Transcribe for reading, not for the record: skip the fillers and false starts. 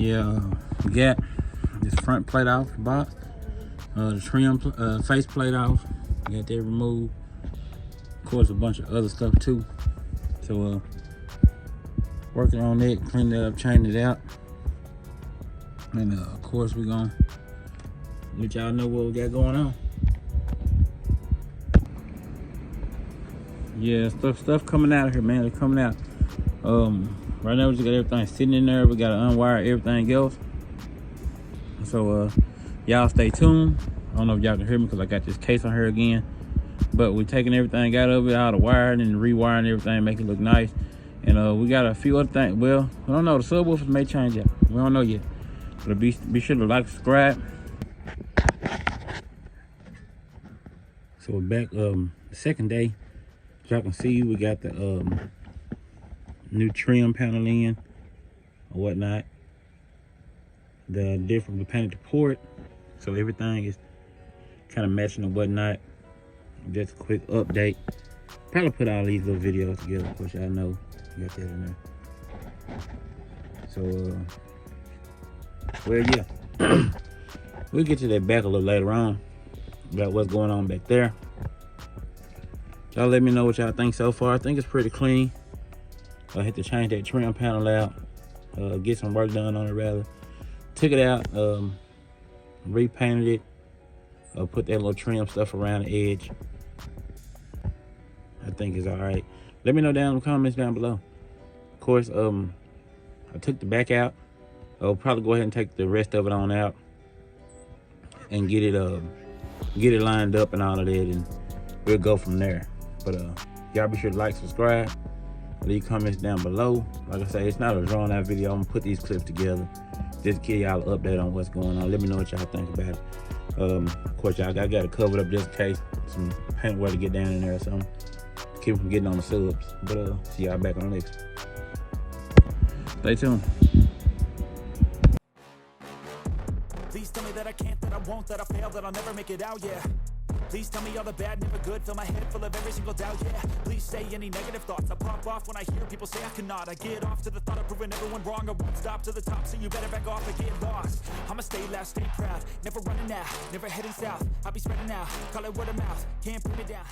Yeah, we got this front plate off the box, the trim face plate off, got that removed. Of course, a bunch of other stuff too. So working on it, cleaning it up, changing it out, and of course we're gonna let y'all know what we got going on. Yeah, stuff coming out of here, man. It's coming out. Right now we just got everything sitting in there. We gotta unwire everything else. So y'all stay tuned. I don't know if y'all can hear me because I got this case on here again. But we're taking everything out of it, out of wiring and rewiring everything, make it look nice. And we got a few other things. Well, I don't know. The subwoofers may change out. We don't know yet. But be sure to like, subscribe. So we're back the second day. As y'all can see, we got the new trim panel in or whatnot. The different, we painted the port, so everything is kind of matching and whatnot. Just a quick update. Probably put all these little videos together, of course y'all know you got that in there. So well, yeah. We'll get to that back a little later on about what's going on back there. Y'all let me know what y'all think so far. I think it's pretty clean. I had to change that trim panel out, get some work done on it rather. Took it out, repainted it, put that little trim stuff around the edge. I think it's all right. Let me know down in the comments down below. Of course, I took the back out. I'll probably go ahead and take the rest of it on out and get it lined up and all of that, and we'll go from there. But y'all be sure to like, subscribe, leave comments down below. Like I say, it's not a drawn out video. I'm gonna put these clips together just to give y'all an update on what's going on. Let me know what y'all think about it. Of course, y'all got it covered up just in case some paint were to get down in there or something. Keep from getting on the subs. But see y'all back on the next. Stay tuned. Please tell me that I can't, that I won't, that I fail, that I'll never make it out, yeah. Please tell me all the bad, never good, fill my head full of every single doubt, yeah. Please say any negative thoughts, I pop off when I hear people say I cannot. I get off to the thought of proving everyone wrong, I won't stop to the top, so you better back off and get lost. I'ma stay loud, stay proud, never running out, never heading south. I'll be spreading out, call it word of mouth, can't put it down.